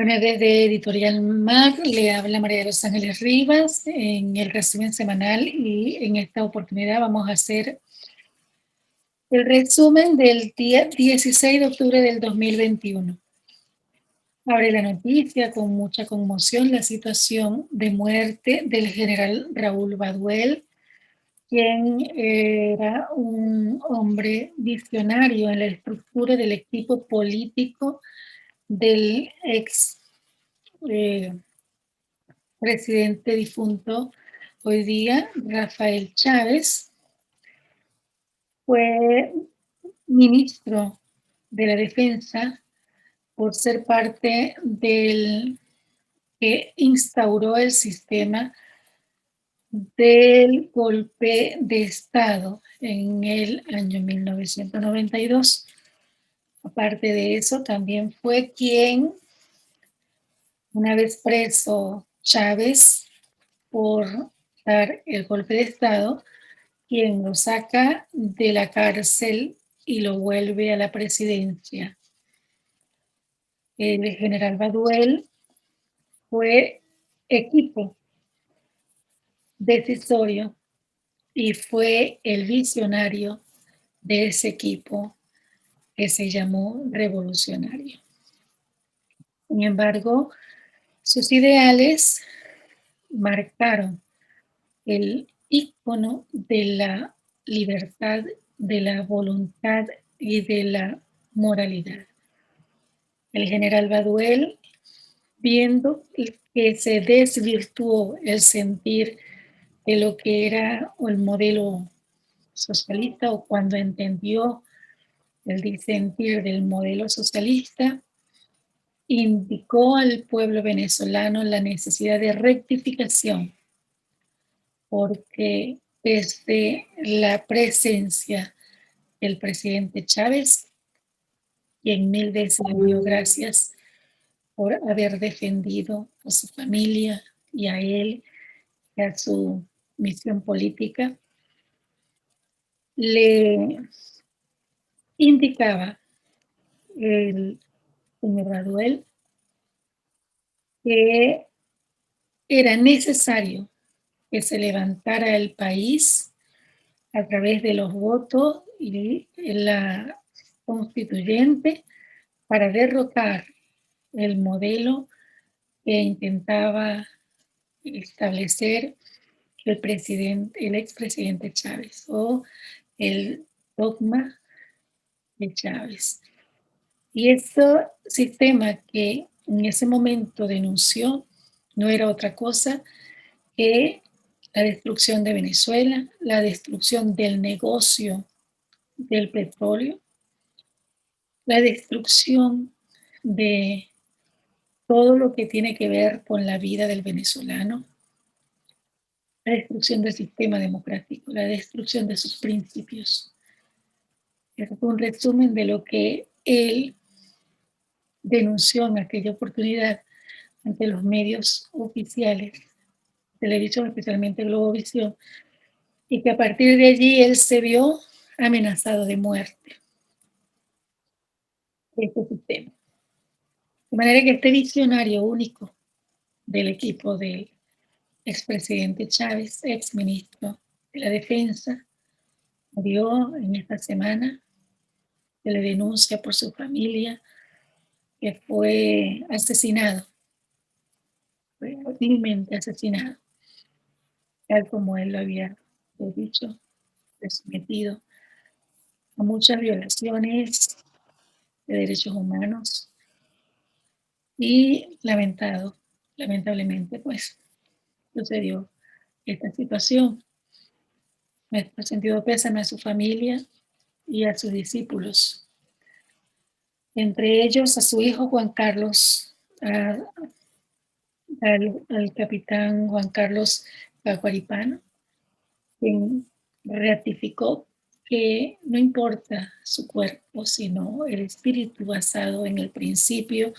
Bueno, desde Editorial Mar le habla María de los Ángeles Rivas en el resumen semanal y en esta oportunidad vamos a hacer el resumen del día 16 de octubre del 2021. Abre la noticia con mucha conmoción la situación de muerte del general Raúl Baduel, quien era un hombre visionario en la estructura del equipo político del ex eh, presidente difunto hoy día, Rafael Chávez. Fue ministro de la Defensa por ser parte del que instauró el sistema del golpe de Estado en el año 1992. Aparte de eso, también fue quien, una vez preso Chávez por dar el golpe de Estado, quien lo saca de la cárcel y lo vuelve a la presidencia. El general Baduel fue equipo decisorio y fue el visionario de ese equipo que se llamó revolucionario. Sin embargo, sus ideales marcaron el ícono de la libertad, de la voluntad y de la moralidad. El general Baduel, viendo que se desvirtuó el sentir de lo que era el modelo socialista, o cuando entendió el disentir del modelo socialista, indicó al pueblo venezolano la necesidad de rectificación, porque desde la presencia del presidente Chávez, quien mil veces le dio gracias por haber defendido a su familia y a él y a su misión política, le indicaba el señor Baduel que era necesario que se levantara el país a través de los votos y la constituyente para derrocar el modelo que intentaba establecer el expresidente Chávez, o el dogma de Chávez. Y ese sistema que en ese momento denunció no era otra cosa que la destrucción de Venezuela, la destrucción del negocio del petróleo, la destrucción de todo lo que tiene que ver con la vida del venezolano, la destrucción del sistema democrático, la destrucción de sus principios. Es un resumen de lo que él denunció en aquella oportunidad ante los medios oficiales, televisión, especialmente Globovisión, y que a partir de allí él se vio amenazado de muerte de este sistema. De manera que este visionario único del equipo del expresidente Chávez, exministro de la Defensa, murió en esta semana. Se le denuncia por su familia que fue asesinado, fue vilmente asesinado, tal como él lo había dicho, sometido a muchas violaciones de derechos humanos y lamentablemente, pues sucedió esta situación. Nuestro sentido pésame a su familia y a sus discípulos, entre ellos a su hijo Juan Carlos, al capitán Juan Carlos Caguaripano, quien ratificó que no importa su cuerpo, sino el espíritu basado en el principio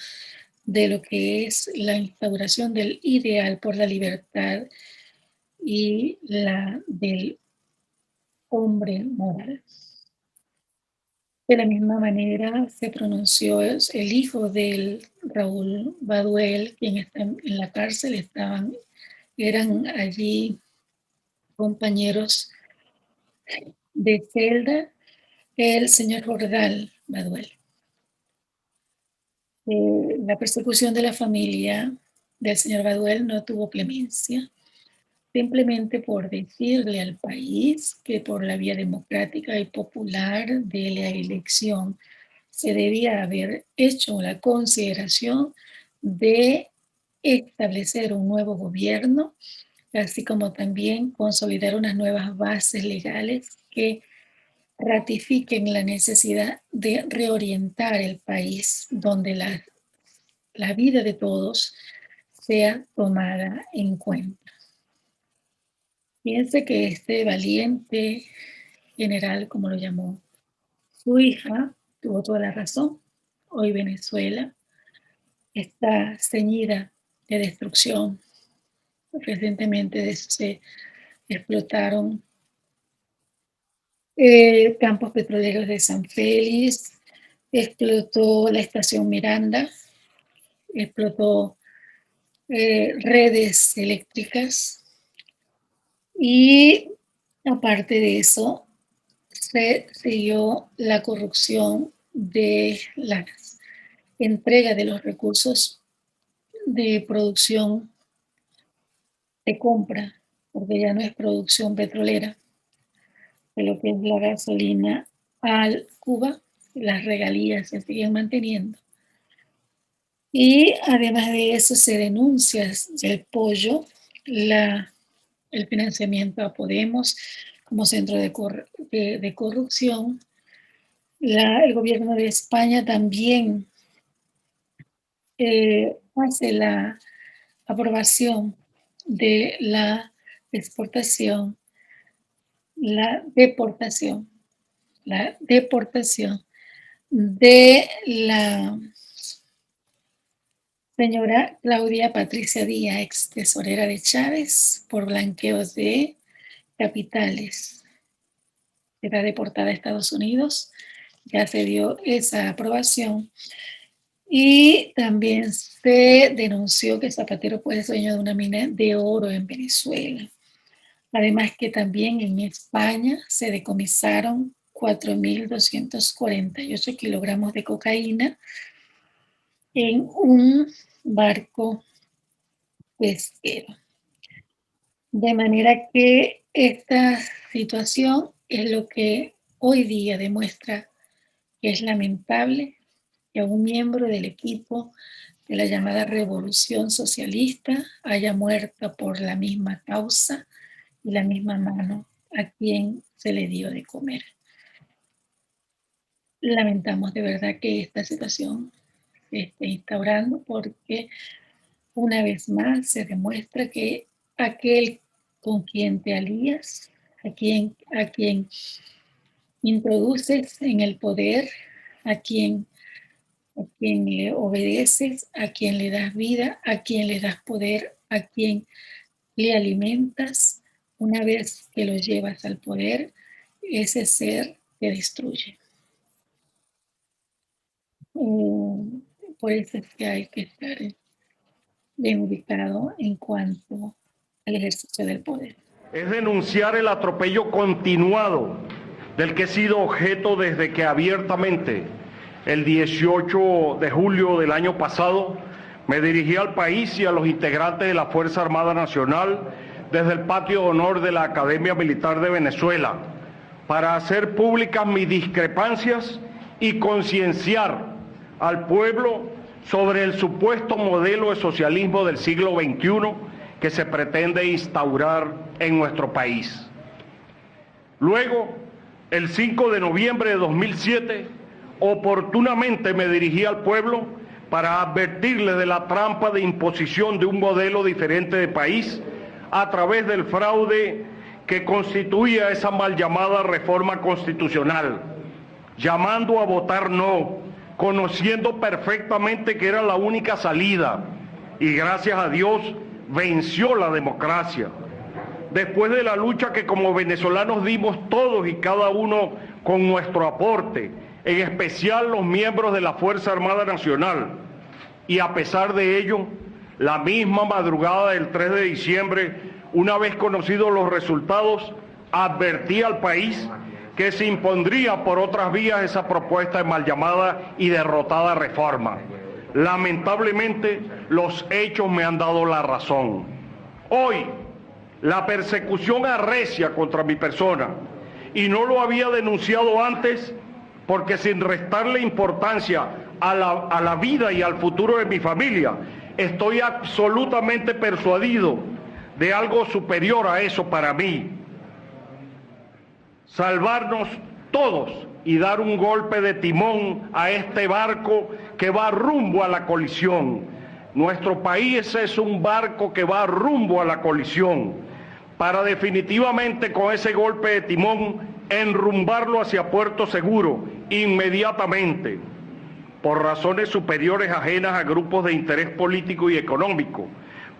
de lo que es la instauración del ideal por la libertad y la del hombre moral. De la misma manera se pronunció el hijo del Raúl Baduel, quien está en la cárcel, eran allí compañeros de celda, el señor Jordal Baduel. La persecución de la familia del señor Baduel no tuvo clemencia, simplemente por decirle al país que por la vía democrática y popular de la elección se debía haber hecho la consideración de establecer un nuevo gobierno, así como también consolidar unas nuevas bases legales que ratifiquen la necesidad de reorientar el país donde la vida de todos sea tomada en cuenta. Piense que este valiente general, como lo llamó su hija, tuvo toda la razón. Hoy Venezuela está ceñida de destrucción. Recientemente se explotaron campos petroleros de San Félix, explotó la estación Miranda, explotó redes eléctricas y aparte de eso se siguió la corrupción de la entrega de los recursos de producción de compra, porque ya no es producción petrolera, de lo que es la gasolina al Cuba, las regalías se siguen manteniendo. Y además de eso se denuncia el pollo, el financiamiento a Podemos como centro de corrupción. El gobierno de España también hace la aprobación de la exportación, la deportación de la señora Claudia Patricia Díaz, ex tesorera de Chávez, por blanqueos de capitales. Era deportada a Estados Unidos, ya se dio esa aprobación. Y también se denunció que Zapatero fue dueño de una mina de oro en Venezuela. Además que también en España se decomisaron 4.248 kilogramos de cocaína en un barco pesquero. De manera que esta situación es lo que hoy día demuestra que es lamentable que un miembro del equipo de la llamada revolución socialista haya muerto por la misma causa y la misma mano a quien se le dio de comer. Lamentamos de verdad que esta situación se esté instaurando porque una vez más se demuestra que aquel con quien te alías, a quien introduces en el poder, a quien le obedeces, a quien le das vida, a quien le das poder, a quien le alimentas, una vez que lo llevas al poder, ese ser te destruye. Por eso es que hay que estar bien ubicado en cuanto al ejercicio del poder. Es denunciar el atropello continuado del que he sido objeto desde que abiertamente el 18 de julio del año pasado me dirigí al país y a los integrantes de la Fuerza Armada Nacional desde el patio de honor de la Academia Militar de Venezuela para hacer públicas mis discrepancias y concienciar al pueblo sobre el supuesto modelo de socialismo del siglo XXI que se pretende instaurar en nuestro país. Luego, el 5 de noviembre de 2007, oportunamente me dirigí al pueblo para advertirle de la trampa de imposición de un modelo diferente de país a través del fraude que constituía esa mal llamada reforma constitucional, llamando a votar no, conociendo perfectamente que era la única salida, y gracias a Dios venció la democracia. Después de la lucha que como venezolanos dimos todos y cada uno con nuestro aporte, en especial los miembros de la Fuerza Armada Nacional. Y a pesar de ello, la misma madrugada del 3 de diciembre, una vez conocidos los resultados, advertí al país que se impondría por otras vías esa propuesta de mal llamada y derrotada reforma. Lamentablemente, los hechos me han dado la razón. Hoy, la persecución arrecia contra mi persona, y no lo había denunciado antes porque, sin restarle importancia a la vida y al futuro de mi familia, estoy absolutamente persuadido de algo superior a eso para mí: salvarnos todos y dar un golpe de timón a este barco que va rumbo a la colisión. Nuestro país es un barco que va rumbo a la colisión, para definitivamente con ese golpe de timón enrumbarlo hacia puerto seguro inmediatamente, por razones superiores ajenas a grupos de interés político y económico,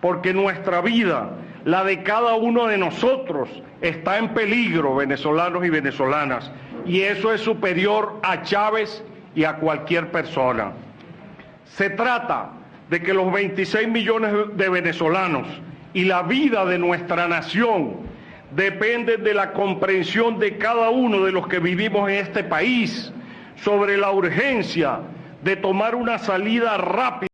porque nuestra vida, la de cada uno de nosotros, está en peligro, venezolanos y venezolanas, y eso es superior a Chávez y a cualquier persona. Se trata de que los 26 millones de venezolanos y la vida de nuestra nación dependen de la comprensión de cada uno de los que vivimos en este país sobre la urgencia de tomar una salida rápida.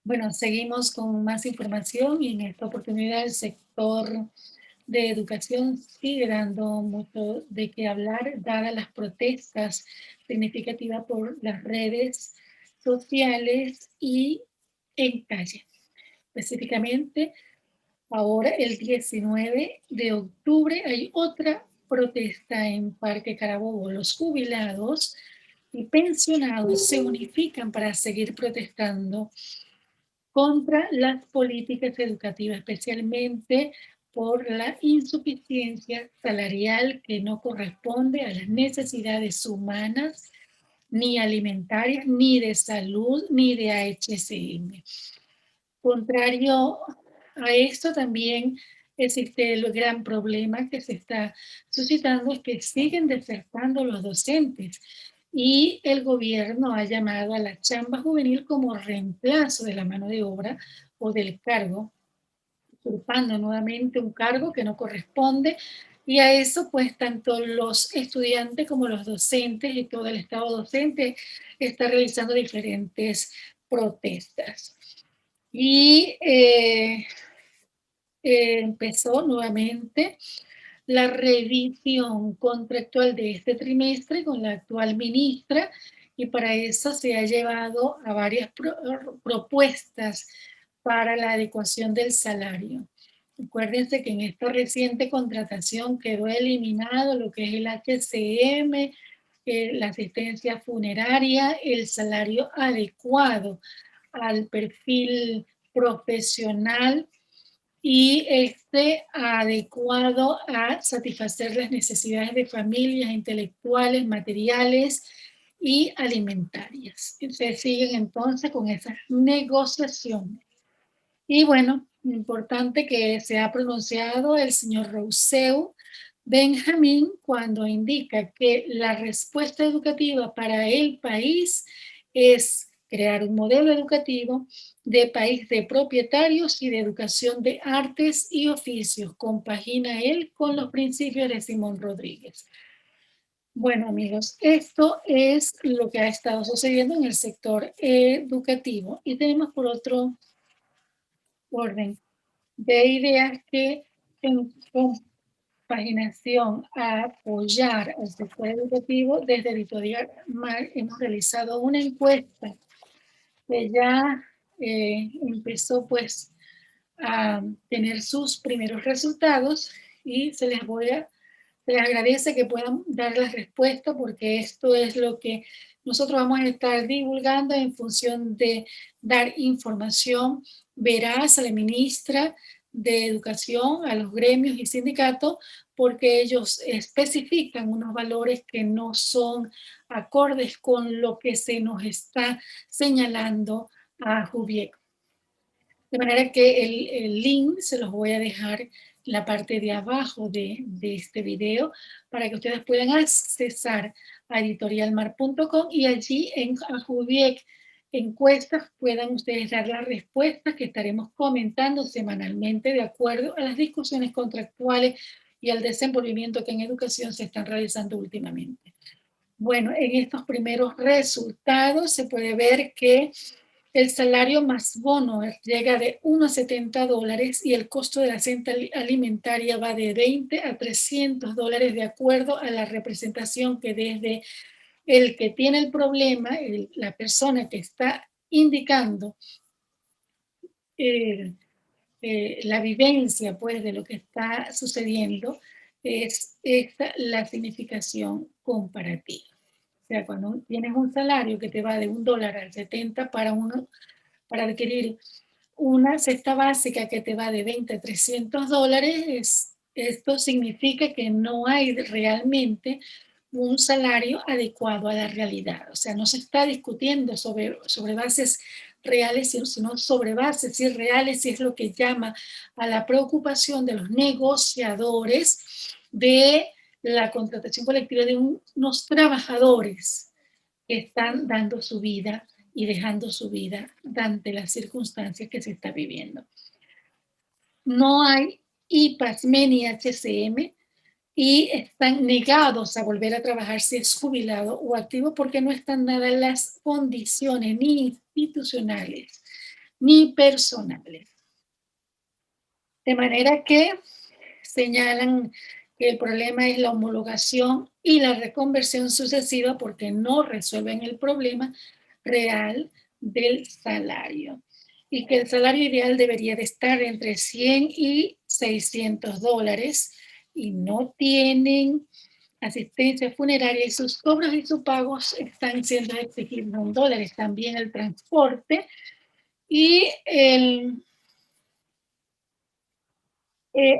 Bueno, seguimos con más información y en esta oportunidad el sector de educación sigue dando mucho de qué hablar, dadas las protestas significativas por las redes sociales y en calle. Específicamente, ahora el 19 de octubre hay otra protesta en Parque Carabobo. Los jubilados y pensionados se unifican para seguir protestando contra las políticas educativas, especialmente por la insuficiencia salarial que no corresponde a las necesidades humanas, ni alimentarias, ni de salud, ni de AHCM. Contrario a esto, también existe el gran problema que se está suscitando, es que siguen desertando los docentes y el gobierno ha llamado a la chamba juvenil como reemplazo de la mano de obra o del cargo, usurpando nuevamente un cargo que no corresponde, y a eso pues tanto los estudiantes como los docentes y todo el estado docente está realizando diferentes protestas. Y empezó nuevamente la revisión contractual de este trimestre con la actual ministra, y para eso se ha llevado a varias propuestas para la adecuación del salario. Acuérdense que en esta reciente contratación quedó eliminado lo que es el HCM, la asistencia funeraria, el salario adecuado al perfil profesional y adecuado a satisfacer las necesidades de familias intelectuales, materiales y alimentarias. Se siguen entonces con esas negociaciones. Y bueno, importante que se ha pronunciado el señor Rousseau Benjamín cuando indica que la respuesta educativa para el país es crear un modelo educativo de país de propietarios y de educación de artes y oficios. Compagina él con los principios de Simón Rodríguez. Bueno, amigos, esto es lo que ha estado sucediendo en el sector educativo. Y tenemos por otro orden de ideas que en compaginación a apoyar al sector educativo, desde Editorial Mar hemos realizado una encuesta que ya empezó pues a tener sus primeros resultados y se les agradece que puedan dar la respuesta porque esto es lo que nosotros vamos a estar divulgando en función de dar información veraz a la ministra de Educación, a los gremios y sindicatos, porque ellos especifican unos valores que no son acordes con lo que se nos está señalando a Jubiec. De manera que el link se los voy a dejar en la parte de abajo de este video para que ustedes puedan accesar a editorialmar.com y allí en Jubiec encuestas puedan ustedes dar las respuestas que estaremos comentando semanalmente de acuerdo a las discusiones contractuales y al desenvolvimiento que en educación se están realizando últimamente. Bueno, en estos primeros resultados se puede ver que el salario más bono llega de 1 a 70 dólares y el costo de la cesta alimentaria va de 20 a 300 dólares de acuerdo a la representación que desde el que tiene el problema, la persona que está indicando la vivencia pues de lo que está sucediendo, es esta la significación comparativa. O sea, cuando tienes un salario que te va de $1 al 70 para adquirir una cesta básica que te va de 20 a 300 dólares, esto significa que no hay realmente un salario adecuado a la realidad. O sea, no se está discutiendo sobre bases reales, sino sobre bases irreales, y es lo que llama a la preocupación de los negociadores de la contratación colectiva de unos trabajadores que están dando su vida y dejando su vida ante las circunstancias que se está viviendo. No hay IPASME ni HCM y están negados a volver a trabajar si es jubilado o activo porque no están dadas las condiciones ni institucionales ni personales. De manera que señalan que el problema es la homologación y la reconversión sucesiva porque no resuelven el problema real del salario y que el salario ideal debería de estar entre 100 y 600 dólares y no tienen asistencia funeraria y sus cobros y sus pagos están siendo exigidos en dólares, también el transporte y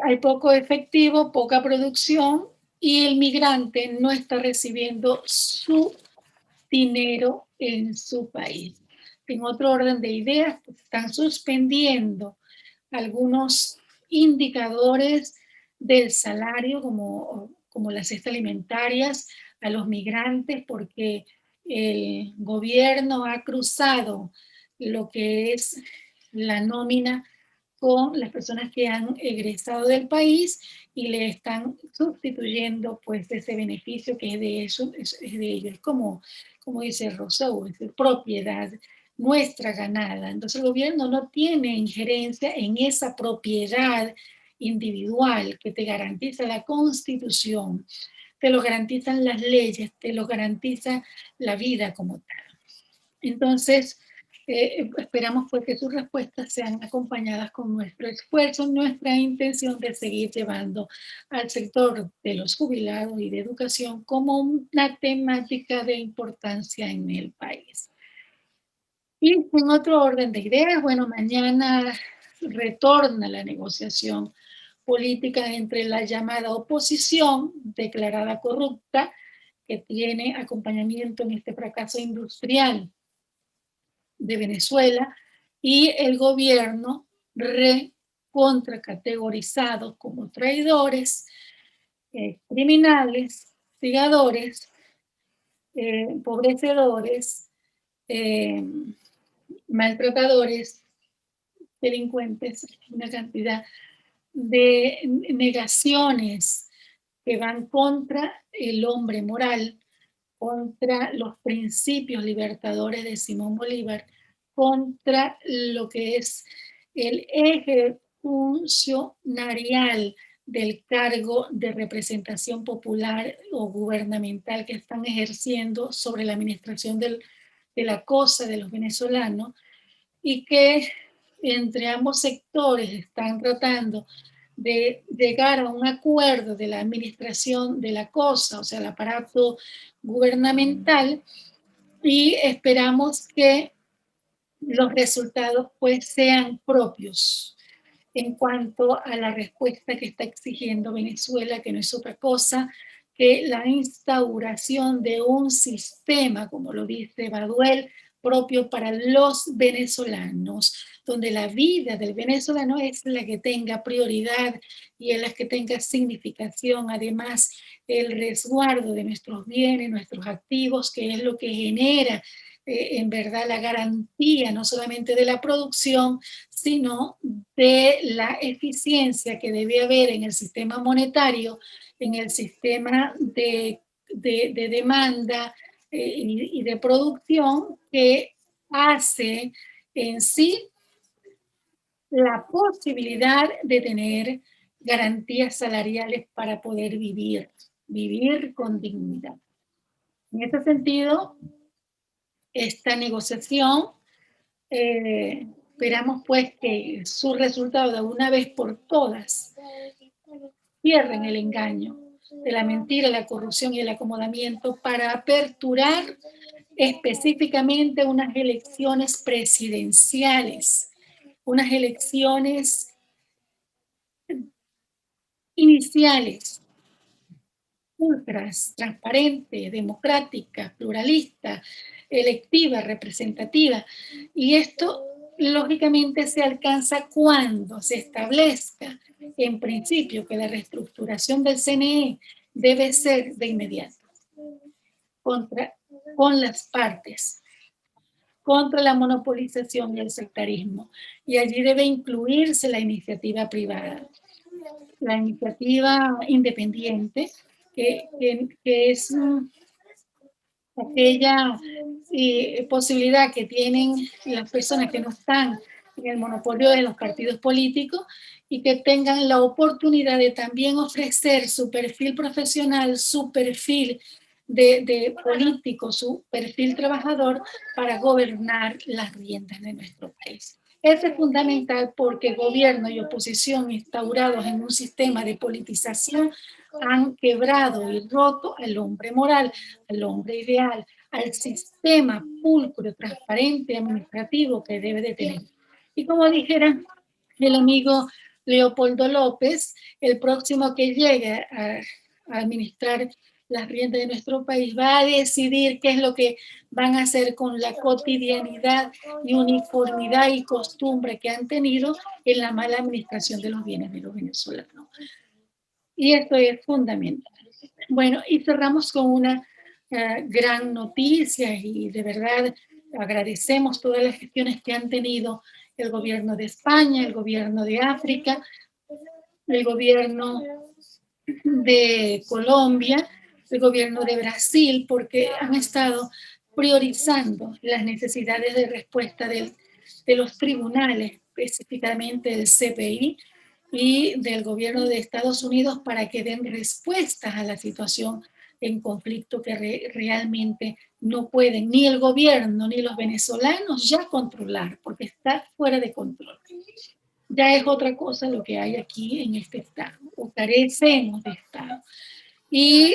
hay poco efectivo, poca producción y el migrante no está recibiendo su dinero en su país. En otro orden de ideas, están suspendiendo algunos indicadores del salario, como las cestas alimentarias, a los migrantes, porque el gobierno ha cruzado lo que es la nómina con las personas que han egresado del país y le están sustituyendo pues ese beneficio que es de eso, es de ellos. Es como dice Rousseau, es de propiedad nuestra ganada. Entonces el gobierno no tiene injerencia en esa propiedad individual que te garantiza la Constitución, te lo garantizan las leyes, te lo garantiza la vida como tal. Entonces, esperamos pues que sus respuestas sean acompañadas con nuestro esfuerzo, nuestra intención de seguir llevando al sector de los jubilados y de educación como una temática de importancia en el país. Y en otro orden de ideas, bueno, mañana retorna la negociación política entre la llamada oposición declarada corrupta, que tiene acompañamiento en este fracaso industrial de Venezuela, y el gobierno recontracategorizado como traidores criminales, sigadores, empobrecedores, eh, maltratadores, delincuentes, una cantidad de negaciones que van contra el hombre moral, contra los principios libertadores de Simón Bolívar, contra lo que es el eje funcionarial del cargo de representación popular o gubernamental que están ejerciendo sobre la administración de la cosa de los venezolanos, y que entre ambos sectores están tratando de llegar a un acuerdo de la administración de la cosa, o sea, el aparato gubernamental, y esperamos que los resultados pues sean propios en cuanto a la respuesta que está exigiendo Venezuela, que no es otra cosa que la instauración de un sistema, como lo dice Baduel, propio para los venezolanos, donde la vida del venezolano es la que tenga prioridad y en la que tenga significación. Además, el resguardo de nuestros bienes, nuestros activos, que es lo que genera en verdad la garantía no solamente de la producción, sino de la eficiencia que debe haber en el sistema monetario, en el sistema de demanda y de producción, que hace en sí la posibilidad de tener garantías salariales para poder vivir con dignidad. En este sentido, esta negociación, esperamos pues que su resultado de una vez por todas cierren el engaño de la mentira, la corrupción y el acomodamiento para aperturar específicamente unas elecciones presidenciales, unas elecciones iniciales, pulcras, transparentes, democráticas, pluralistas, electiva, representativa. Y esto, lógicamente, se alcanza cuando se establezca, en principio, que la reestructuración del CNE debe ser de inmediato, con las partes, contra la monopolización y el sectarismo. Y allí debe incluirse la iniciativa privada, la iniciativa independiente, que es aquella posibilidad que tienen las personas que no están en el monopolio de los partidos políticos y que tengan la oportunidad de también ofrecer su perfil profesional, su perfil de político, su perfil trabajador para gobernar las riendas de nuestro país. Eso es fundamental porque gobierno y oposición instaurados en un sistema de politización han quebrado y roto al hombre moral, al hombre ideal, al sistema pulcro, transparente, administrativo que debe de tener. Y como dijera el amigo Leopoldo López, el próximo que llegue a administrar las riendas de nuestro país va a decidir qué es lo que van a hacer con la cotidianidad y uniformidad y costumbre que han tenido en la mala administración de los bienes de los venezolanos. Y esto es fundamental. Bueno, y cerramos con una gran noticia y de verdad agradecemos todas las gestiones que han tenido el gobierno de España, el gobierno de África, el gobierno de Colombia, el gobierno de Brasil, porque han estado priorizando las necesidades de respuesta de los tribunales, específicamente del CPI y del gobierno de Estados Unidos, para que den respuestas a la situación en conflicto que realmente no pueden ni el gobierno ni los venezolanos ya controlar, porque está fuera de control. Ya es otra cosa lo que hay aquí en este estado, o carecemos de estado. Y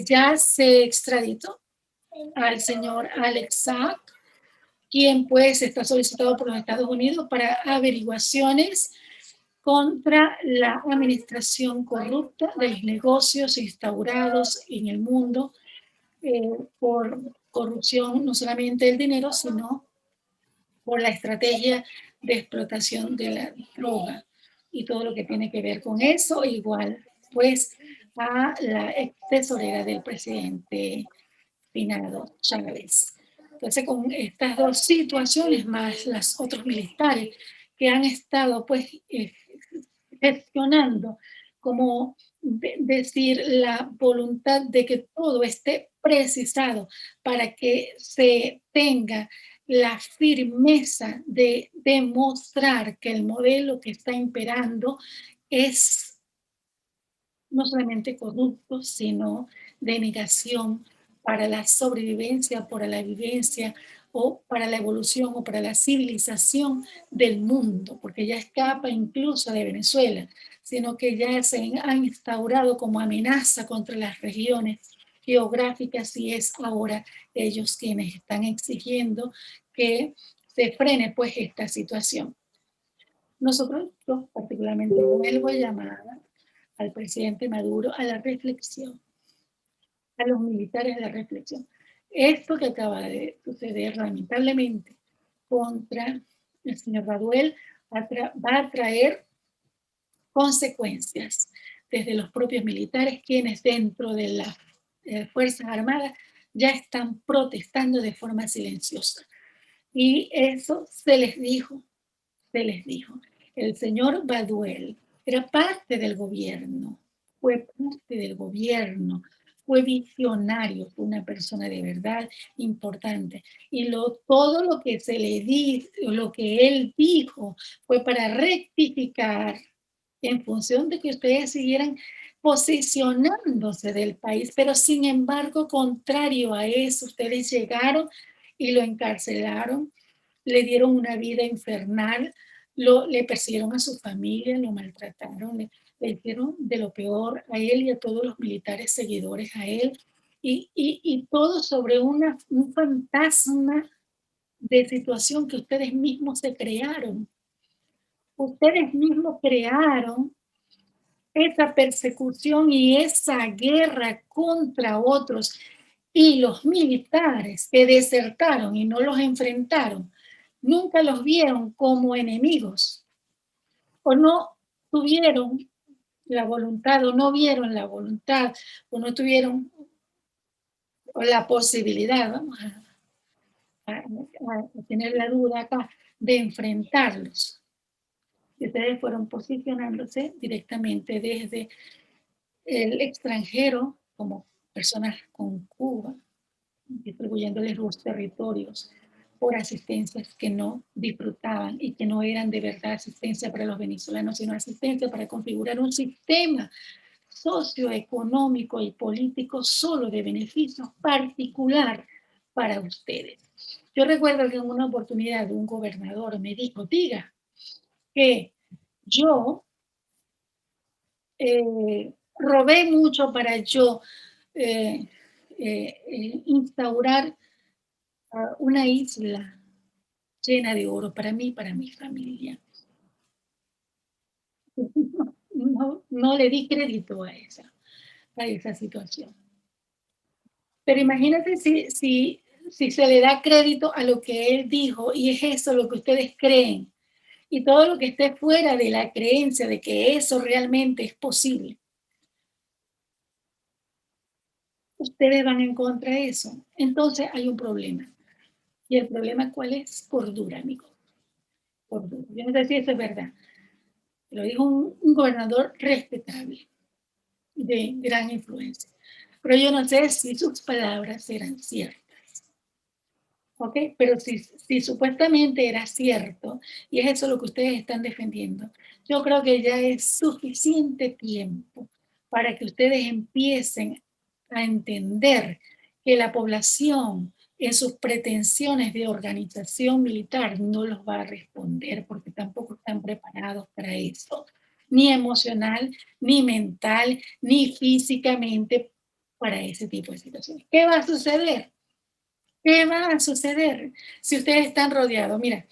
ya se extraditó al señor Alex Saab, quien pues está solicitado por los Estados Unidos para averiguaciones contra la administración corrupta de los negocios instaurados en el mundo por corrupción, no solamente del dinero, sino por la estrategia de explotación de la droga y todo lo que tiene que ver con eso. Igual, pues a la ex tesorera del presidente finado Chávez. Entonces, con estas dos situaciones, más las otros militares que han estado pues gestionando, como decir, la voluntad de que todo esté precisado para que se tenga la firmeza de demostrar que el modelo que está imperando es no solamente corrupto, sino de negación para la sobrevivencia, para la vivencia o para la evolución o para la civilización del mundo, porque ya escapa incluso de Venezuela, sino que ya se han instaurado como amenaza contra las regiones geográficas y es ahora ellos quienes están exigiendo que se frene pues esta situación. Nosotros, yo particularmente, vuelvo a llamar al presidente Maduro a la reflexión, a los militares a la reflexión. Esto que acaba de suceder lamentablemente contra el señor Baduel va a traer consecuencias desde los propios militares, quienes dentro de las Fuerzas Armadas ya están protestando de forma silenciosa. Y eso se les dijo. El señor Baduel era parte del gobierno, fue parte del gobierno, fue visionario, fue una persona de verdad importante. Y todo lo que se le dijo, lo que él dijo, fue para rectificar en función de que ustedes siguieran posicionándose del país, pero sin embargo, contrario a eso, ustedes llegaron y lo encarcelaron, le dieron una vida infernal, le persiguieron a su familia, lo maltrataron, le hicieron de lo peor a él y a todos los militares seguidores a él, y todo sobre un fantasma de situación que ustedes mismos se crearon. Ustedes mismos crearon esa persecución y esa guerra contra otros, y los militares que desertaron y no los enfrentaron, nunca los vieron como enemigos, o no tuvieron la voluntad, o no vieron la voluntad, o no tuvieron la posibilidad, vamos a tener la duda acá, de enfrentarlos. Y ustedes fueron posicionándose directamente desde el extranjero, como personas con Cuba, distribuyéndoles los territorios por asistencias que no disfrutaban y que no eran de verdad asistencia para los venezolanos, sino asistencia para configurar un sistema socioeconómico y político solo de beneficios particular para ustedes. Yo recuerdo que en una oportunidad un gobernador me dijo, diga que yo robé mucho para yo instaurar una isla llena de oro para mí y para mi familia. No le di crédito a esa situación. Pero imagínate si se le da crédito a lo que él dijo y es eso lo que ustedes creen y todo lo que esté fuera de la creencia de que eso realmente es posible. Ustedes van en contra de eso. Entonces hay un problema. ¿Y el problema cuál es? Cordura, amigo. Cordura. Yo no sé si eso es verdad. Lo dijo un gobernador respetable, de gran influencia. Pero yo no sé si sus palabras eran ciertas. ¿Ok? Pero si supuestamente era cierto, y es eso lo que ustedes están defendiendo, yo creo que ya es suficiente tiempo para que ustedes empiecen a entender que la población en sus pretensiones de organización militar no los va a responder porque tampoco están preparados para eso, ni emocional, ni mental, ni físicamente para ese tipo de situaciones. ¿Qué va a suceder? ¿Qué va a suceder si ustedes están rodeados? Mira,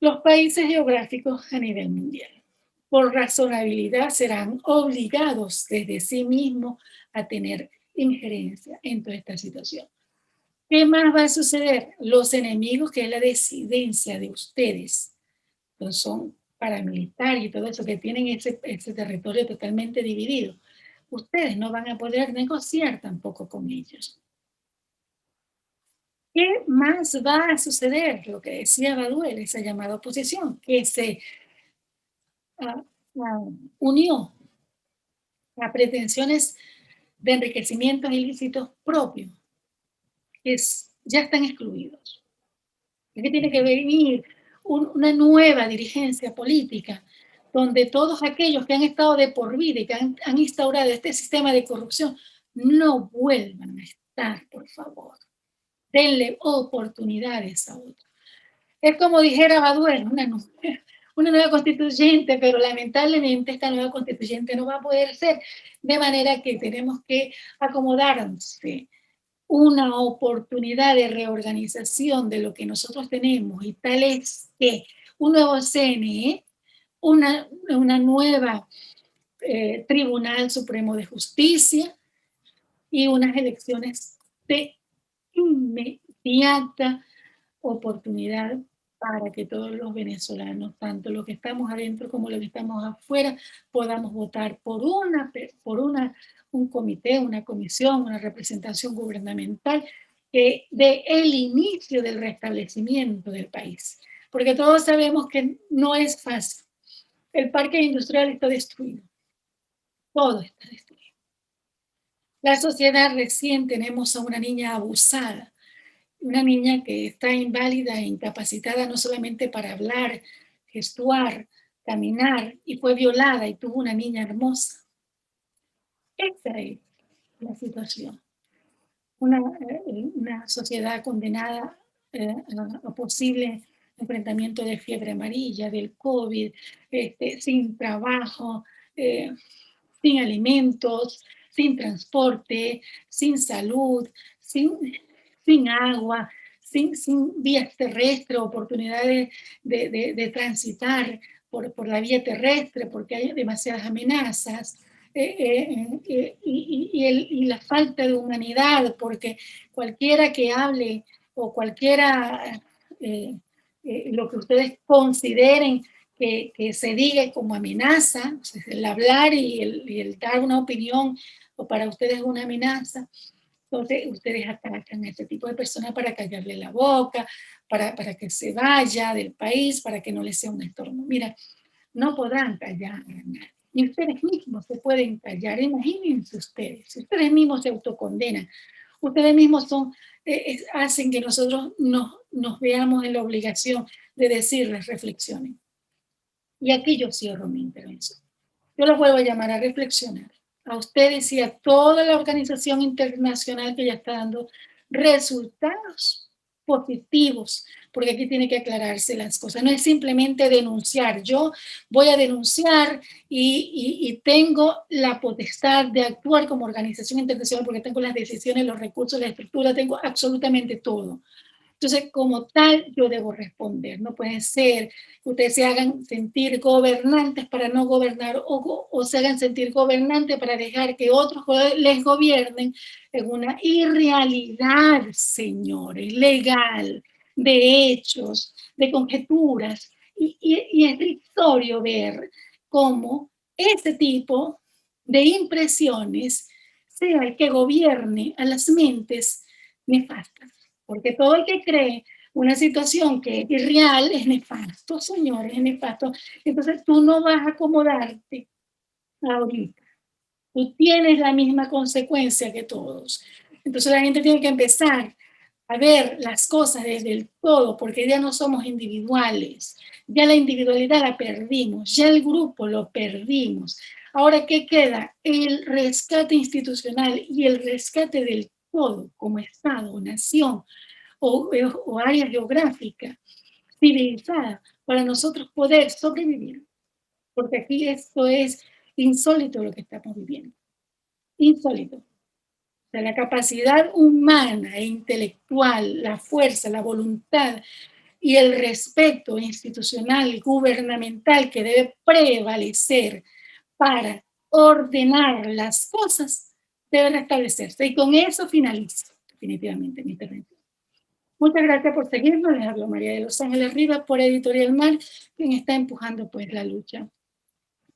los países geográficos a nivel mundial, por razonabilidad, serán obligados desde sí mismos a tener injerencia en toda esta situación. ¿Qué más va a suceder? Los enemigos, que es la disidencia de ustedes, pues son paramilitares y todo eso, que tienen ese territorio totalmente dividido, ustedes no van a poder negociar tampoco con ellos. ¿Qué más va a suceder? Lo que decía Baduel, esa llamada oposición, que se unió a pretensiones de enriquecimientos ilícitos propios, que ya están excluidos. Aquí tiene que venir una nueva dirigencia política, donde todos aquellos que han estado de por vida y que han instaurado este sistema de corrupción no vuelvan a estar, por favor. Denle oportunidades a otros. Es como dijera Baduel, una nueva constituyente, pero lamentablemente esta nueva constituyente no va a poder ser, de manera que tenemos que acomodarnos una oportunidad de reorganización de lo que nosotros tenemos, y tal es que un nuevo CNE, una nueva Tribunal Supremo de Justicia y unas elecciones de inmediata oportunidad para que todos los venezolanos, tanto los que estamos adentro como los que estamos afuera, podamos votar por un comité, una comisión, una representación gubernamental que dé el inicio del restablecimiento del país. Porque todos sabemos que no es fácil. El parque industrial está destruido. Todo está destruido. La sociedad recién tenemos a una niña abusada, una niña que está inválida e incapacitada no solamente para hablar, gestuar, caminar, y fue violada y tuvo una niña hermosa. Esa es la situación. Una sociedad condenada a posible enfrentamiento de fiebre amarilla, del COVID, sin trabajo, sin alimentos, sin transporte, sin salud, sin agua, sin vías terrestres, oportunidades de transitar por la vía terrestre, porque hay demasiadas amenazas, y la falta de humanidad, porque cualquiera que hable o cualquiera, lo que ustedes consideren que se diga como amenaza, el hablar y el dar una opinión, o para ustedes es una amenaza, entonces ustedes atacan a este tipo de personas para callarle la boca, para que se vaya del país, para que no les sea un estorbo. Mira, no podrán callar a nadie. Ni ustedes mismos se pueden callar. Imagínense ustedes, si ustedes mismos se autocondenan, ustedes mismos hacen que nosotros nos veamos en la obligación de decirles reflexionen. Y aquí yo cierro mi intervención. Yo los vuelvo a llamar a reflexionar, a ustedes y a toda la organización internacional que ya está dando resultados positivos, porque aquí tiene que aclararse las cosas. No es simplemente denunciar. Yo voy a denunciar y tengo la potestad de actuar como organización internacional porque tengo las decisiones, los recursos, la estructura, tengo absolutamente todo. Entonces, como tal, yo debo responder. No puede ser que ustedes se hagan sentir gobernantes para no gobernar, o se hagan sentir gobernantes para dejar que otros les gobiernen en una irrealidad, señores, legal, de hechos, de conjeturas. Y es irrisorio ver cómo ese tipo de impresiones sea el que gobierne a las mentes nefastas. Porque todo el que cree una situación que es irreal es nefasto, señores, es nefasto. Entonces tú no vas a acomodarte ahorita. Tú tienes la misma consecuencia que todos. Entonces la gente tiene que empezar a ver las cosas desde el todo, porque ya no somos individuales. Ya la individualidad la perdimos, ya el grupo lo perdimos. Ahora, ¿qué queda? El rescate institucional y el rescate del todo como Estado o nación, o área geográfica civilizada, para nosotros poder sobrevivir. Porque aquí esto es insólito lo que estamos viviendo. Insólito. O sea, la capacidad humana e intelectual, la fuerza, la voluntad y el respeto institucional, gubernamental que debe prevalecer para ordenar las cosas debe restablecerse. Y con eso finalizo definitivamente mi intervención. Muchas gracias por seguirnos. Les hablo María de Los Ángeles Rivas por Editorial Mar, quien está empujando pues la lucha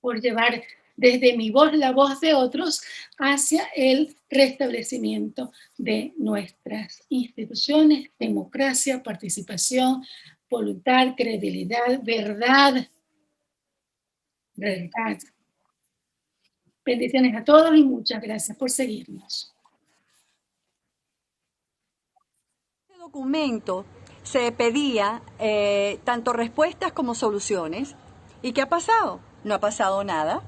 por llevar desde mi voz, la voz de otros, hacia el restablecimiento de nuestras instituciones, democracia, participación, voluntad, credibilidad, verdad. Verdad. Bendiciones a todos y muchas gracias por seguirnos. En este documento se pedía tanto respuestas como soluciones. ¿Y qué ha pasado? No ha pasado nada.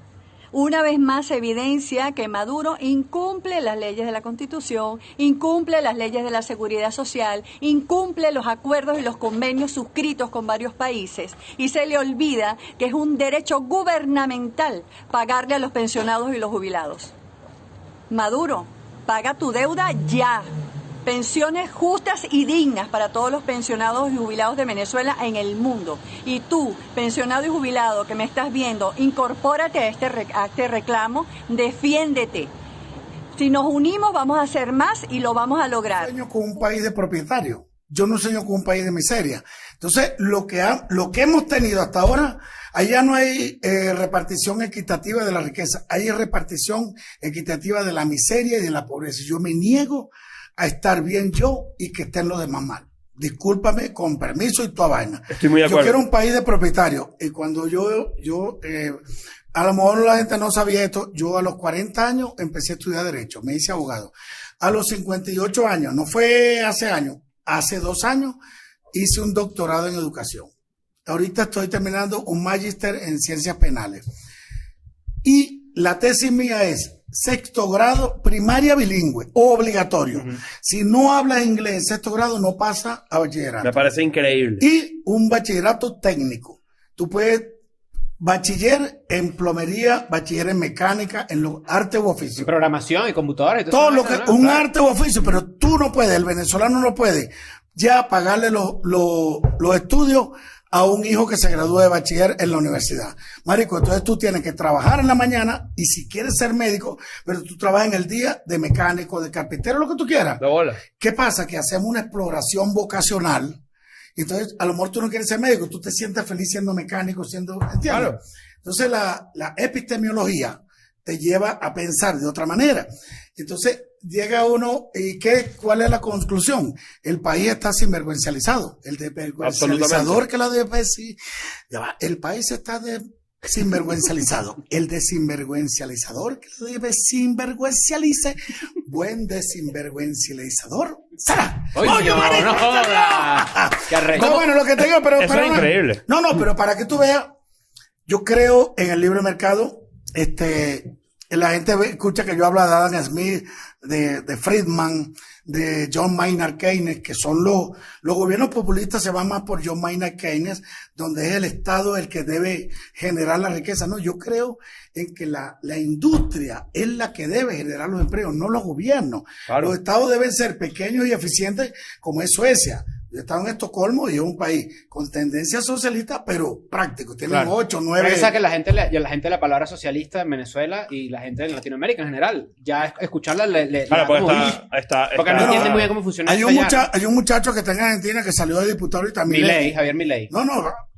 Una vez más se evidencia que Maduro incumple las leyes de la Constitución, incumple las leyes de la Seguridad Social, incumple los acuerdos y los convenios suscritos con varios países y se le olvida que es un derecho gubernamental pagarle a los pensionados y los jubilados. Maduro, paga tu deuda ya. Pensiones justas y dignas para todos los pensionados y jubilados de Venezuela en el mundo. Y tú, pensionado y jubilado que me estás viendo, incorpórate a este reclamo, defiéndete. Si nos unimos vamos a hacer más y lo vamos a lograr. Yo sueño con un país de propietarios. Yo no sueño con un país de miseria. Entonces, lo que hemos tenido hasta ahora, allá no hay repartición equitativa de la riqueza. Hay repartición equitativa de la miseria y de la pobreza. Yo me niego a estar bien yo y que estén los demás mal. Discúlpame, con permiso y toda vaina. Estoy muy de acuerdo. Yo quiero un país de propietarios. Y cuando a lo mejor la gente no sabía esto, yo a los 40 años empecé a estudiar Derecho, me hice abogado. A los 58 años, no fue hace años, hace 2 años, hice un doctorado en educación. Ahorita estoy terminando un magíster en ciencias penales. Y la tesis mía es 6º grado, primaria bilingüe, obligatorio. Si no hablas inglés en 6º grado, no pasa a bachillerato. Me parece increíble. Y un bachillerato técnico. Tú puedes bachiller en plomería, bachiller en mecánica, en los artes u oficios. En programación y computadoras. Todo lo que, un arte u oficio, pero tú no puedes, el venezolano no puede ya pagarle los estudios a un hijo que se gradúe de bachiller en la universidad. Marico, entonces tú tienes que trabajar en la mañana y si quieres ser médico, pero tú trabajas en el día de mecánico, de carpintero, lo que tú quieras. De bola. ¿Qué pasa? Que hacemos una exploración vocacional. Entonces, a lo mejor tú no quieres ser médico, tú te sientes feliz siendo mecánico, ¿entiendes? Claro. Entonces, la epistemología te lleva a pensar de otra manera. Entonces, llega uno, ¿y cuál es la conclusión? El país está sinvergüencializado. El desvergüencializador que la el país está sinvergüencializado. El desinvergüencializador que la desinvergüencialice. Buen desinvergüencializador. ¡Oye, marico! ¡No jodas! No, bueno, lo que tengo, pero eso es increíble. No, pero para que tú veas, yo creo en el libre mercado. La gente escucha que yo hablo de Adam Smith, de Friedman, de John Maynard Keynes, que son los gobiernos populistas se van más por John Maynard Keynes, donde es el Estado el que debe generar la riqueza. No, yo creo en que la industria es la que debe generar los empleos, no los gobiernos. Claro. Los estados deben ser pequeños y eficientes, como es Suecia. Yo he estado en Estocolmo y es un país con tendencia socialista, pero práctico. Tienen 8, 9... Piensa que la gente la palabra socialista en Venezuela y la gente en Latinoamérica en general, ya escucharla claro, porque porque no entiende muy bien cómo funciona hay un muchacho que está en Argentina que salió de diputado y también... Javier Milei. No,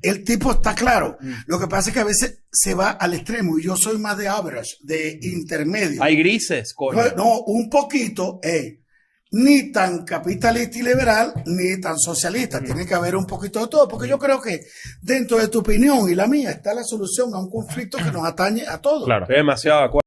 el tipo está claro. Lo que pasa es que a veces se va al extremo y yo soy más de average, de intermedio. Hay grises, coño. No, un poquito, ni tan capitalista y liberal, ni tan socialista. Tiene que haber un poquito de todo, porque yo creo que dentro de tu opinión y la mía está la solución a un conflicto que nos atañe a todos. Claro, estoy demasiado de acuerdo.